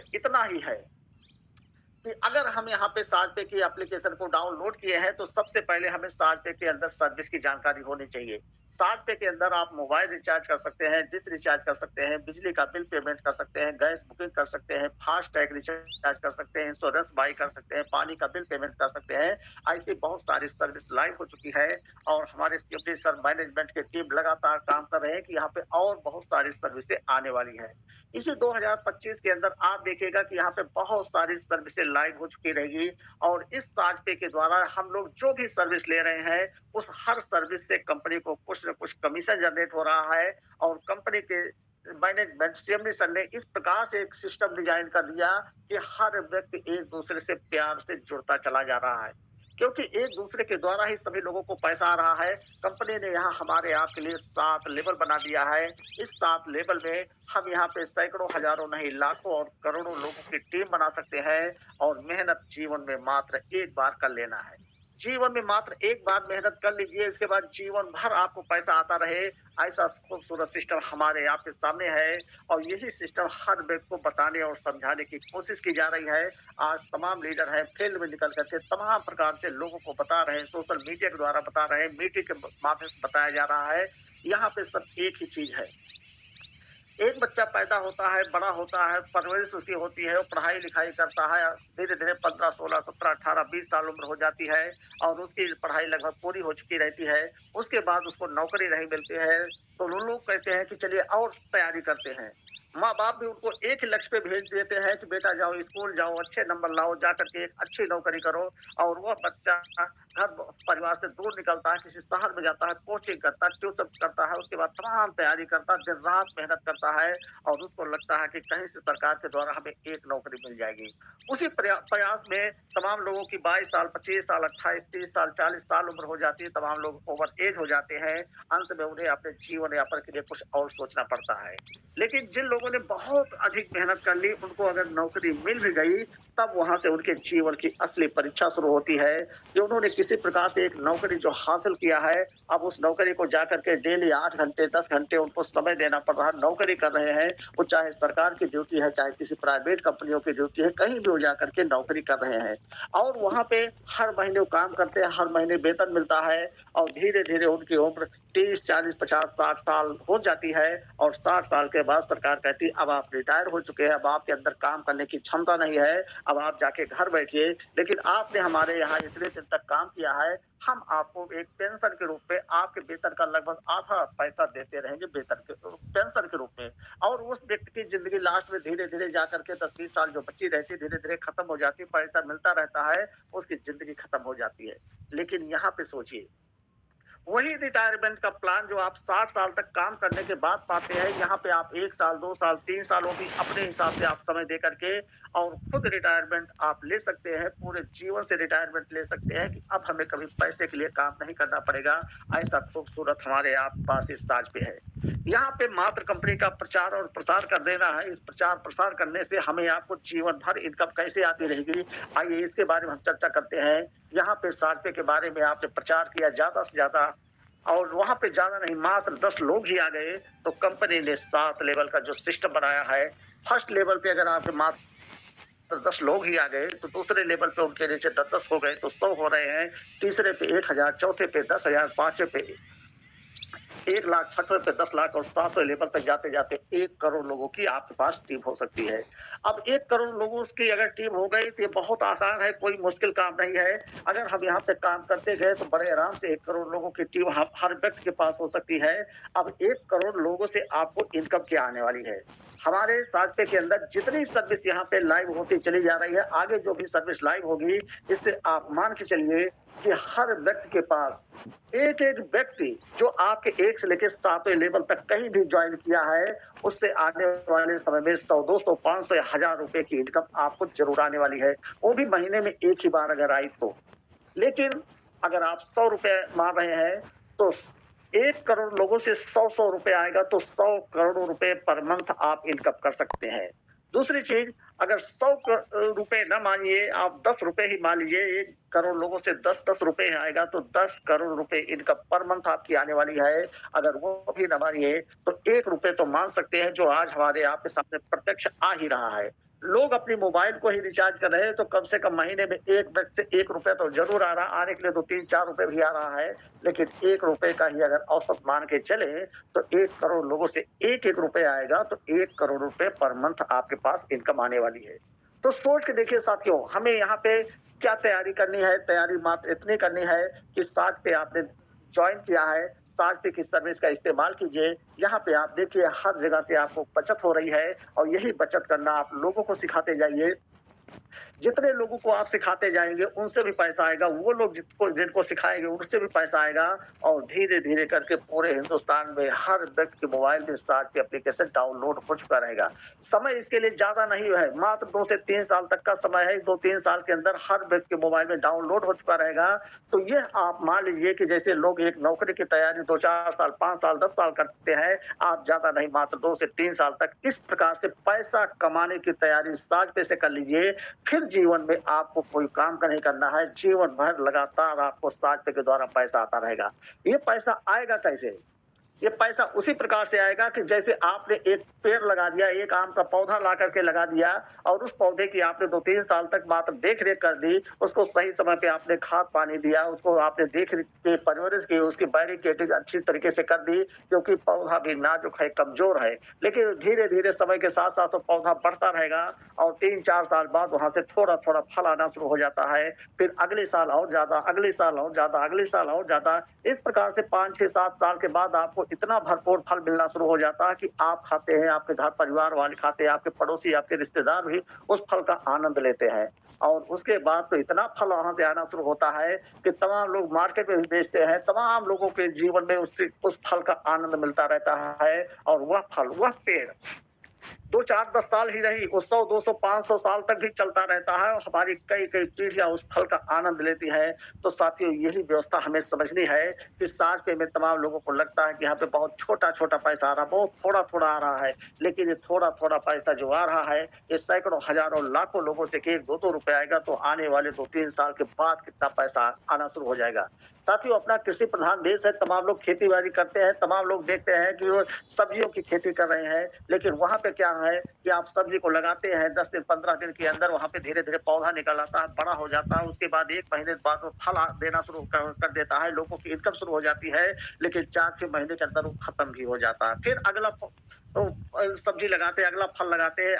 पे इतना ही है कि अगर हम यहाँ पे साज पे की एप्लीकेशन को डाउनलोड किए हैं, तो सबसे पहले हमें साज पे के अंदर सर्विस की जानकारी होनी चाहिए। साज पे के अंदर आप मोबाइल रिचार्ज कर सकते हैं, डिश रिचार्ज कर सकते हैं, बिजली का बिल पेमेंट कर सकते हैं, गैस बुकिंग कर सकते हैं, फास्ट टैग रिचार्ज कर सकते हैं, इंश्योरेंस बाय कर सकते हैं, पानी का बिल पेमेंट कर सकते हैं। ऐसी बहुत सारी सर्विस लाइव हो चुकी है और हमारे सिक्योरिटी सर मैनेजमेंट की टीम लगातार काम कर रहे हैं कि यहाँ पे और बहुत सारी सर्विसें आने वाली है। इसी 2025 के अंदर आप देखिएगा कि यहाँ पे बहुत सारी सर्विसें लाइव हो चुकी रहेगी और इस साज पे के द्वारा हम लोग जो भी सर्विस ले रहे हैं, उस हर सर्विस से कंपनी को कुछ न कुछ कमीशन जनरेट हो रहा है और कंपनी के मैनेजमेंट सीएमडी सर ने इस प्रकार से एक सिस्टम डिजाइन कर दिया कि हर व्यक्ति एक दूसरे से प्यार से जुड़ता चला जा रहा है। क्योंकि एक दूसरे के द्वारा ही सभी लोगों को पैसा आ रहा है। कंपनी ने यहाँ हमारे आपके लिए 7 लेवल बना दिया है। इस 7 लेवल में हम यहाँ पे सैकड़ों, हजारों नहीं लाखों और करोड़ों लोगों की टीम बना सकते हैं और मेहनत जीवन में मात्र एक बार कर लेना है। जीवन में मात्र एक बार मेहनत कर लीजिए, इसके बाद जीवन भर आपको पैसा आता रहे, ऐसा खूबसूरत सिस्टम हमारे आपके सामने है और यही सिस्टम हर व्यक्ति को बताने और समझाने की कोशिश की जा रही है। आज तमाम लीडर हैं, फील्ड में निकल करके तमाम प्रकार से लोगों को बता रहे हैं, सोशल मीडिया के द्वारा बता रहे हैं, मीटिंग के माध्यम से बताया जा रहा है। यहाँ पे सब एक ही चीज है। एक बच्चा पैदा होता है, बड़ा होता है, परवरिश उसकी होती है, वो पढ़ाई-लिखाई करता है, धीरे-धीरे 15, 16, 17, 18, 20 साल उम्र हो जाती है और उसकी पढ़ाई लगभग पूरी हो चुकी रहती है। उसके बाद उसको नौकरी नहीं मिलती है, तो वो लोग कहते हैं कि चलिए और तैयारी करते हैं। माँ-बाप भी उनको एक ही लक्ष्य पे भेज देते हैं कि बेटा जाओ, स्कूल जाओ, अच्छे नंबर लाओ, जाकर के एक अच्छी नौकरी करो और वह बच्चा घर परिवार से दूर निकलता है, किसी शहर में जाता है, कोचिंग करता है, ट्यूशन करता है, उसके बाद तमाम तैयारी करता है, दिन-रात मेहनत करता है और उसको लगता है कि कहीं से सरकार के द्वारा हमें एक नौकरी मिल जाएगी। उसी प्रयास में तमाम लोगों की 22 साल, 25 साल, 28, 30 साल, 40 साल उम्र हो जाती है, तमाम लोग ओवर एज हो जाते हैं। अंत में उन्हें अपने जीवन यापन के लिए कुछ और सोचना पड़ता है। लेकिन जिन लोगों ने बहुत अधिक मेहनत कर ली, उनको अगर नौकरी मिल भी गई, तब वहाँ से उनके जीवन की असली परीक्षा शुरू होती है कि उन्होंने किसी प्रकार से एक नौकरी जो हासिल किया है, अब उस नौकरी को जाकर के डेली 8 घंटे, 10 घंटे उनको समय देना पड़ रहा है, नौकरी कर रहे हैं। वो चाहे सरकार की ड्यूटी है, चाहे किसी प्राइवेट कंपनियों की ड्यूटी है, कहीं भी वो जाकर के नौकरी कर रहे हैं और वहाँ पे हर महीने वो काम करते हैं, हर महीने वेतन मिलता है और धीरे-धीरे उनकी उम्र 30, 40, 50, 60 साल हो जाती है और 60 साल के बाद सरकार कहती है, "अब आप रिटायर हो चुके हैं, अब आपके अंदर काम करने की क्षमता नहीं है, अब आप जाके घर बैठिए, लेकिन आपने हमारे यहाँ इतने दिन तक काम किया है, हम आपको एक पेंशन के रूप में आपके वेतन का लगभग आधा पैसा देते रहेंगे वेतन के पेंशन के रूप में और उस व्यक्ति की ज़िंदगी लास्ट में धीरे-धीरे जाकर के 10-20 साल जो बची रहती है, धीरे-धीरे खत्म हो जाती है, पैसा मिलता रहता है, उसकी ज़िंदगी खत्म हो जाती है। लेकिन यहाँ पे सोचिए वही रिटायरमेंट का प्लान जो आप 60 साल तक काम करने के बाद पाते हैं, यहाँ पे आप 1 साल, 2 साल, 3 साल वो भी अपने हिसाब से आप समय दे करके और खुद रिटायरमेंट आप ले सकते हैं, पूरे जीवन से रिटायरमेंट ले सकते हैं कि अब हमें कभी पैसे के लिए काम नहीं करना पड़ेगा। ऐसा खूबसूरत हमारे आप पास इस साज पे है। यहाँ पे मात्र कंपनी का प्रचार और प्रसार कर देना है, इस प्रचार-प्रसार करने से हमें आपको जीवन भर इनकम कैसे आती रहेगी, आइए इसके बारे में हम चर्चा करते हैं। यहाँ पे साझे के बारे में आपने प्रचार किया ज़्यादा से ज़्यादा और वहाँ पे ज़्यादा नहीं मात्र 10 लोग ही आ गए, तो कंपनी ने 7 लेवल का जो सिस्टम बनाया है, फर्स्ट लेवल पे अगर आपके मात्र 10 लोग ही आ गए, तो दूसरे लेवल पे उनके नीचे 10-10 हो गए, तो 100 हो रहे हैं, तीसरे पे 1000, चौथे पे 10,000, पाँचवें पे 1 लाख, छठवें पे 10 लाख और 7वें लेवल तक जाते-जाते 1 करोड़ लोगों की आपके पास टीम हो सकती है। अब 1 करोड़ लोगों की अगर टीम हो गई तो ये बहुत आसान है, कोई मुश्किल काम नहीं है। अगर हम यहाँ पे काम करते गए तो बड़े आराम से 1 करोड़ लोगों की टीम ह हर व्यक्ति के पास हो सकती है। अब 1 करोड़ लोगों से आपको इनकम क्या आने वाली है? हमारे साझे के अंदर जितनी सर्विस यहाँ पे लाइव होती चली जा रही है, आगे जो भी सर्विस लाइव होगी, इससे आप मान के चलिए कि हर व्यक्ति के पास एक-एक व्यक्ति जो आपके 1 से लेके 7वें लेवल तक कहीं भी जॉइन किया है, उससे आने वाले समय में 100, 200, 500 या ₹1000 की इनकम आपको ज़रूर आने वाली है। वो भी महीने में 1 ही बार अगर आई तो। लेकिन अगर आप ₹100 मार रहे हैं, तो 1 करोड़ लोगों से 100-100 रुपए आएगा तो 100 करोड़ रुपए पर मंथ आप इनकम कर सकते हैं। दूसरी चीज़ अगर 100 रुपए ना मानिए, आप ₹10 ही मान लीजिए, 1 करोड़ लोगों से 10-10 रुपए आएगा तो 10 करोड़ रुपए इनकम पर मंथ आपकी आने वाली है। अगर वो भी ना मानिए, तो ₹1 तो मान सकते हैं जो आज हमारे आपके सामने प्रत्यक्ष आ ही रहा है। लोग अपनी मोबाइल को ही रिचार्ज कर रहे हैं, तो कम से कम महीने में एक व्यक्ति से ₹1 तो ज़रूर आ रहा है, आने के लिए तो 3-4 रुपए भी आ रहा है। लेकिन ₹1 का ही अगर औसत मान के चलें, तो 1 करोड़ लोगों से 1-1 रुपए आएगा, तो 1 करोड़ रुपए पर मंथ आपके पास इनकम आने वाली है। तो सोच के देखिए साथियों, हमें यहाँ पे क्या तैयारी करनी है? तैयारी मात्र इतनी करनी है कि 60 पे आपने जॉइन किया है, 60 पे की सर्विस का इस्तेमाल कीजिए। यहाँ पे आप देखिए हर जगह से आपको बचत हो रही है और यही बचत करना आप लोगों को सिखाते जाइए। जितने लोगों को आप सिखाते जाएँगे, उनसे भी पैसा आएगा, वो लोग जिनको जिनको सिखाएँगे, उनसे भी पैसा आएगा और धीरे-धीरे करके पूरे हिंदुस्तान में हर व्यक्ति के मोबाइल में साथ के एप्लीकेशन डाउनलोड हो चुका रहेगा। समय इसके लिए ज़्यादा नहीं है, मात्र 2 से 3 साल तक का समय है। 2-3 साल के अंदर हर व्यक्ति के मोबाइल में डाउनलोड हो चुका रहेगा। तो ये आप मान लीजिए कि जैसे लोग एक नौकरी की तैयारी 2-4 साल, 5 साल, 10 साल करते हैं, आप ज़्यादा नहीं मात्र 2 से 3 साल तक इस प्रकार से पैसा कमाने की तैयारी साझ पे से कर लीजिए। फिर जीवन में आपको कोई काम का नहीं करना है, जीवन भर लगातार आपको साझे के द्वारा पैसा आता रहेगा। ये पैसा आएगा कैसे? ये पैसा उसी प्रकार से आएगा कि जैसे आपने एक पेड़ लगा दिया, एक आम का पौधा ला करके लगा दिया और उस पौधे की आपने 2-3 साल तक मात्र देख-रेख कर दी, उसको सही समय पे आपने खाद-पानी दिया, उसको आपने देख-रेख की, परवरिश की, उसकी बैरिकेडिंग अच्छी तरीके से कर दी, क्योंकि पौधा भी नाजुक है, कमज़ोर है। लेकिन धीरे-धीरे समय के साथ-साथ वो पौधा बढ़ता रहेगा और 3-4 साल बाद वहाँ से थोड़ा-थोड़ा फल आना शुरू हो जाता है। फिर अगले साल और ज़्यादा, अगले साल और ज़्यादा, अगले साल और ज़्यादा। इस प्रकार से 5, 6, 7 साल के बाद आपको इतना भरपूर फल मिलना शुरू हो जाता है कि आप खाते हैं, आपके घर परिवार वाले खाते हैं, आपके पड़ोसी, आपके रिश्तेदार भी उस फल का आनंद लेते हैं। और उसके बाद तो इतना फल वहाँ से आना शुरू होता है कि तमाम लोग मार्केट में भी बेचते हैं, तमाम लोगों के जीवन में उस फल का आनंद मिलता रहता है और वह फल, वह पेड़ 2, 4, 10 साल ही नहीं, वो 100, 200, 500 साल तक भी चलता रहता है और हमारी कई-कई पीढ़ियाँ उस फल का आनंद लेती हैं। तो साथियों, यही व्यवस्था हमें समझनी है कि साझ पे में तमाम लोगों को लगता है कि यहाँ पे बहुत छोटा-छोटा पैसा आ रहा है, बहुत थोड़ा-थोड़ा आ रहा है। लेकिन ये थोड़ा-थोड़ा पैसा जो आ रहा है, ये सैकड़ों, हज़ारों, लाखों लोगों से कि 1-2 रुपए आएगा, तो आने वाले 2-3 साल के बाद कितना पैसा आना शुरू हो जाएगा। साथियों, अपना कृषि प्रधान देश है, तमाम लोग खेती-बाड़ी करते हैं, तमाम लोग देखते हैं कि वो सब्जियों की खेती कर रहे हैं, लेकिन वहाँ पे क्या है कि आप सब्जी को लगाते हैं, 10 दिन, 15 दिन के अंदर वहाँ पे धीरे-धीरे पौधा निकल आता है, बड़ा हो जाता है, उसके बाद 1 महीने बाद वो फल देना शुरू कर देता है, लोगों की इनकम शुरू हो जाती है, लेकिन 4-6 महीने के अंदर वो खत्म भी हो जाता है। फिर अगला तो सब्जी लगाते हैं, अगला फल लगाते हैं,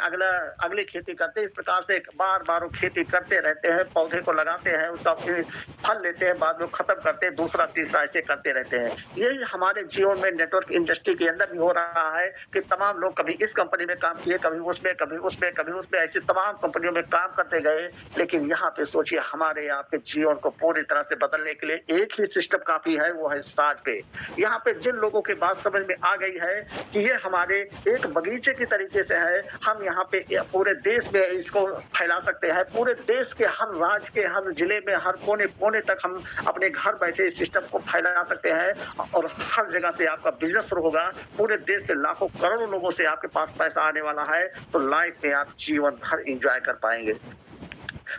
अगली खेती करते हैं, इस प्रकार से बार-बार वो खेती करते रहते हैं, पौधे को लगाते हैं, उसका फिर फल लेते हैं, बाद में खत्म करते हैं, दूसरा, तीसरा ऐसे करते रहते हैं। यही हमारे जीवन में नेटवर्क इंडस्ट्री के अंदर भी हो रहा है कि तमाम लोग कभी इस कंपनी में काम किए, कभी उसमें, कभी उसमें, कभी उसमें, ऐसी तमाम कंपनियों में काम करते गए। लेकिन यहाँ पे सोचिए, हमारे आपके जीवन को पूरी तरह से बदलने के लिए एक ही सिस्टम काफ़ी है, वो है साझ पे। यहाँ पे जिन लोगों की बात समझ में आ गई है कि ये हमारे एक बगीचे की तरीके से है, हम यहाँ पे पूरे देश में इसको फैला सकते हैं, पूरे देश के हर राज्य के, हर जिले में, हर कोने-कोने तक हम अपने घर बैठे इस सिस्टम को फैला सकते हैं और हर जगह से आपका बिज़नेस शुरू होगा। पूरे देश से लाखों, करोड़ों लोगों से आपके पास पैसा आने वाला है, तो लाइफ में आप जीवन भर एन्जॉय कर पाएँगे।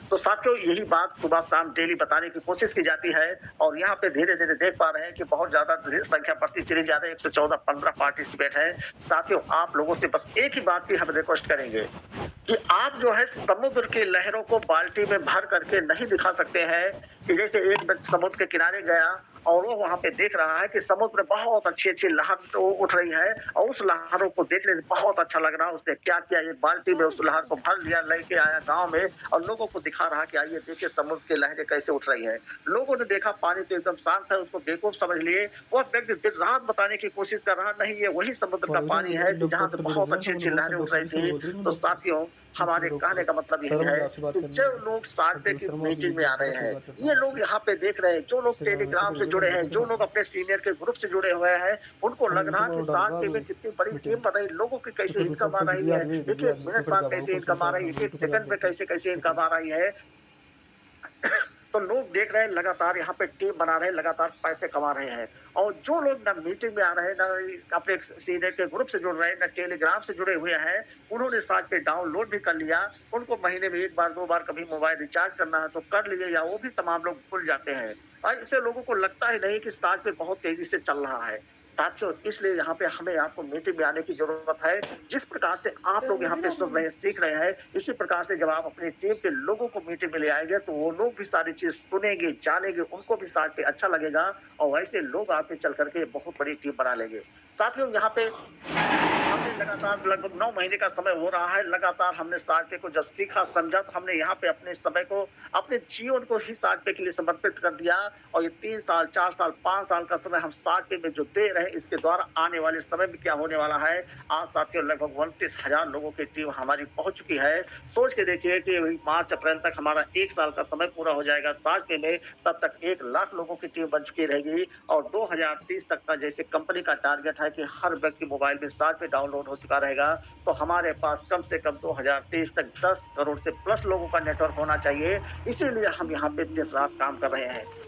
तो साथियों, यही बात सुबह-शाम डेली बताने की कोशिश की जाती है और यहाँ पे धीरे-धीरे देख पा रहे हैं कि बहुत ज़्यादा संख्या बढ़ती चली जा रही है, 114-15 पार्टिसिपेट हैं। साथियों, आप लोगों से बस एक ही बात की हम रिक्वेस्ट करेंगे कि आप जो है समुद्र की लहरों को बाल्टी में भर करके नहीं दिखा सकते हैं कि जैसे एक व्यक्ति समुद्र के किनारे गया और वो वहाँ पे देख रहा है कि समुद्र में बहुत अच्छी-अच्छी लहर तो उठ रही है और उस लहरों को देखने से बहुत अच्छा लग रहा है। उसने क्या किया, एक बाल्टी में उस लहर को भर लिया, लेके आया गाँव में और लोगों को दिखा रहा कि आइए देखिए समुद्र की लहरें कैसे उठ रही हैं। लोगों ने देखा पानी तो एकदम शांत है, उसको बेवकूफ समझ लिए। वह व्यक्ति दिन-रात बताने की कोशिश कर रहा, नहीं ये वही समुद्र का पानी है कि जहाँ से बहुत अच्छी-अच्छी लहरें उठ रही थी। तो साथियों, हमारे कहने का मतलब यही है कि जो लोग साझे की मीटिंग में आ रहे हैं, ये लोग यहाँ पे देख रहे हैं, जो लोग टेलीग्राम से जुड़े हैं, जो लोग अपने सीनियर के ग्रुप से जुड़े हुए हैं, उनको लग रहा कि साझे में कितनी बड़ी टीम बन रही, लोगों की कैसे इनकम आ रही है, एक-एक मिनट बाद कैसे इनकम आ रही है, एक-एक सेकंड में कैसे-कैसे इनकम आ रही है। तो लोग देख रहे हैं, लगातार यहाँ पे टीम बना रहे हैं, लगातार पैसे कमा रहे हैं और जो लोग ना मीटिंग में आ रहे हैं, ना अपने सीनियर के ग्रुप से जुड़ रहे हैं, ना टेलीग्राम से जुड़े हुए हैं, उन्होंने साथ पे डाउनलोड भी कर लिया। उनको महीने में 1 बार 2 बार कभी मोबाइल रिचार्ज करना है तो कर लिए, या वो भी तमाम लोग भूल जाते हैं और इससे लोगों को लगता ही नहीं कि साथ पे बहुत तेजी से चल रहा है। साथियों, इसलिए यहाँ पे हमें आपको मीटिंग में आने की ज़रूरत है। जिस प्रकार से आप लोग यहाँ पे सुन रहे हैं, सीख रहे हैं, इसी प्रकार से जब आप अपनी टीम के लोगों को मीटिंग में ले आएँगे, तो वो लोग भी सारी चीज़ सुनेंगे, जानेंगे, उनको भी साथ में अच्छा लगेगा और वैसे लोग आगे चल कर के बहुत बड़ी टीम बना लेंगे। साथियों, यहाँ पे हमने लगातार लगभग 9 महीने का समय हो रहा है, लगातार हमने साझे को जब सीखा, समझा तो हमने यहाँ पे अपने समय को, अपने जीवन को ही साझे के लिए समर्पित कर दिया और ये 3 साल, 4 साल, 5 साल का समय हम साझे में जो दे रहे हैं, इसके द्वारा आने वाले समय में क्या होने वाला है। आज साथियों लगभग 29,000 लोगों की टीम हमारी पहुँच चुकी है। सोच के देखिए कि वही मार्च, अप्रैल तक हमारा 1 साल का समय पूरा हो जाएगा साझे में, तब तक 1 लाख लोगों की टीम बन चुकी रहेगी और 2030 तक का जैसे कंपनी का टारगेट है कि हर व्यक्ति मोबाइल में साथ में डाउनलोड हो चुका रहेगा, तो हमारे पास कम से कम 2030 तक 10 करोड़ से प्लस लोगों का नेटवर्क होना चाहिए। इसीलिए हम यहाँ पे दिन-रात काम कर रहे हैं।